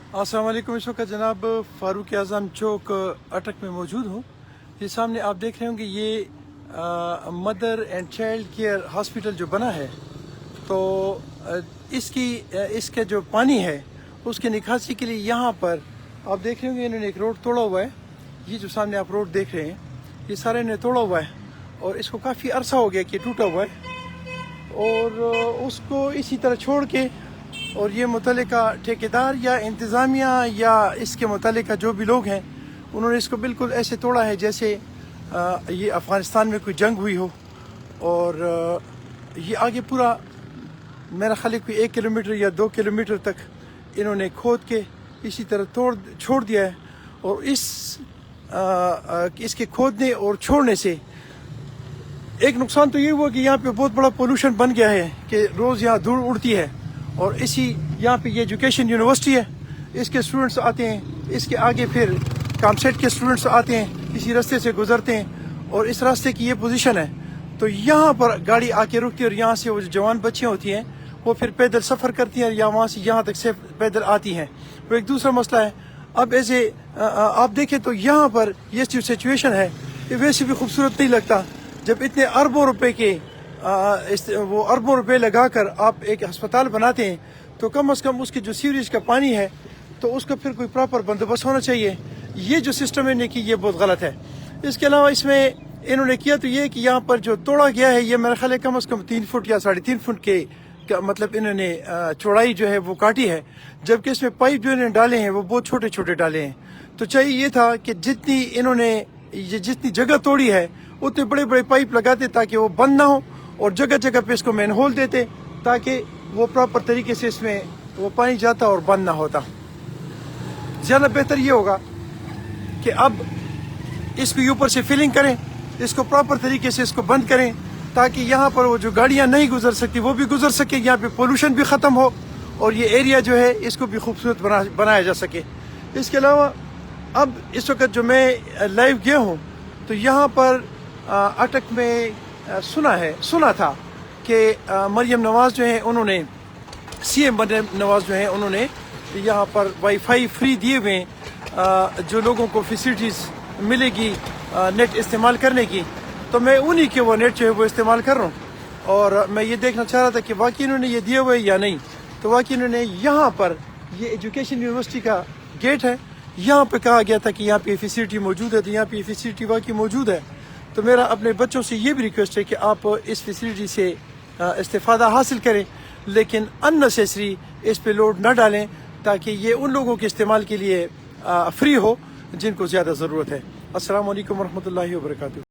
अस्सलाम वालेकुम। इस वक्त जनाब फ़ारूक आज़म चौक अटक में मौजूद हूँ। ये सामने आप देख रहे होंगे ये mother and child care hospital जो बना है, तो इसका जो पानी है उसके निकासी के लिए यहाँ पर आप देख रहे होंगे इन्होंने एक रोड तोड़ा हुआ है। ये जो सामने आप रोड देख रहे हैं ये सारे ने तोड़ा हुआ है और इसको काफ़ी अरसा हो गया कि टूटा हुआ है और उसको इसी तरह छोड़ के और ये मुतल्लिका ठेकेदार या इंतज़ामिया या इसके मुतल्लिका जो भी लोग हैं उन्होंने इसको बिल्कुल ऐसे तोड़ा है जैसे ये अफ़गानिस्तान में कोई जंग हुई हो। और ये आगे पूरा मेरा ख्याल है कोई 1 किलोमीटर या 2 किलोमीटर तक इन्होंने खोद के इसी तरह छोड़ दिया है। और इसके खोदने और छोड़ने से एक नुकसान तो ये हुआ कि यहाँ पे बहुत बड़ा पोल्यूशन बन गया है कि रोज़ यहाँ धूल उड़ती है। और इसी यहाँ पे ये एजुकेशन यूनिवर्सिटी है, इसके स्टूडेंट्स आते हैं, इसके आगे फिर कामसेट के स्टूडेंट्स आते हैं, इसी रास्ते से गुजरते हैं और इस रास्ते की ये पोजीशन है। तो यहाँ पर गाड़ी आके रुकती है और यहाँ से वो जो जवान बच्चियाँ होती हैं वो फिर पैदल सफ़र करती हैं या वहाँ से यहाँ तक से पैदल आती हैं। वो एक दूसरा मसला है। अब ऐसे आप देखें तो यहाँ पर ये जो सिचुएशन है ये वैसे भी खूबसूरत नहीं लगता। जब इतने अरबों रुपए के वो अरबों रुपए लगाकर आप एक अस्पताल बनाते हैं तो कम से कम उसके जो सीवरेज का पानी है तो उसका फिर कोई प्रॉपर बंदोबस्त होना चाहिए। ये जो सिस्टम इन्होंने की ये बहुत गलत है। इसके अलावा इसमें इन्होंने किया तो ये कि यहाँ पर जो तोड़ा गया है ये मेरा ख्याल है कम से कम 3 फुट या 3.5 फुट के मतलब इन्होंने चौड़ाई जो है वो काटी है, जबकि इसमें पाइप जो इन्होंने डाले हैं वो बहुत छोटे छोटे डाले हैं। तो चाहिए ये था कि जितनी जगह तोड़ी है उतने बड़े बड़े पाइप लगाते ताकि वो बंद ना हो और जगह जगह पे इसको मैन होल देते ताकि वो प्रॉपर तरीके से इसमें वो पानी जाता और बंद ना होता। ज़्यादा बेहतर ये होगा कि अब इसको ऊपर से फिलिंग करें, इसको प्रॉपर तरीके से इसको बंद करें ताकि यहाँ पर वो जो गाड़ियाँ नहीं गुजर सकती वो भी गुजर सके, यहाँ पे पोल्यूशन भी ख़त्म हो और ये एरिया जो है इसको भी खूबसूरत बनाया जा सके। इसके अलावा अब इस वक्त जो मैं लाइव गया हूँ तो यहाँ पर अटक में सुना था कि मरियम नवाज़ जो है उन्होंने CM मरियम नवाज़ जो है उन्होंने यहाँ पर वाईफाई फ्री दिए हुए जो लोगों को फैसिलिटीज़ मिलेगी नेट इस्तेमाल करने की। तो मैं उन्हीं के वो नेट जो है वो इस्तेमाल कर रहा हूँ और मैं ये देखना चाह रहा था कि वाकई इन्होंने ये दिए हुए या नहीं। तो वाकई इन्होंने यहाँ पर ये एजुकेशन यूनिवर्सिटी का गेट है, यहाँ पे कहा गया था कि यहाँ पे फैसिलिटी मौजूद है, तो यहाँ पे फैसिलिटी वाकई मौजूद है। तो मेरा अपने बच्चों से ये भी रिक्वेस्ट है कि आप इस फैसिलिटी से इस्तेफादा हासिल करें, लेकिन अननेसेसरी इस पे लोड न डालें ताकि ये उन लोगों के इस्तेमाल के लिए फ्री हो जिनको ज़्यादा ज़रूरत है। अस्सलाम वालेकुम रहमतुल्लाहि व बरकातुहू।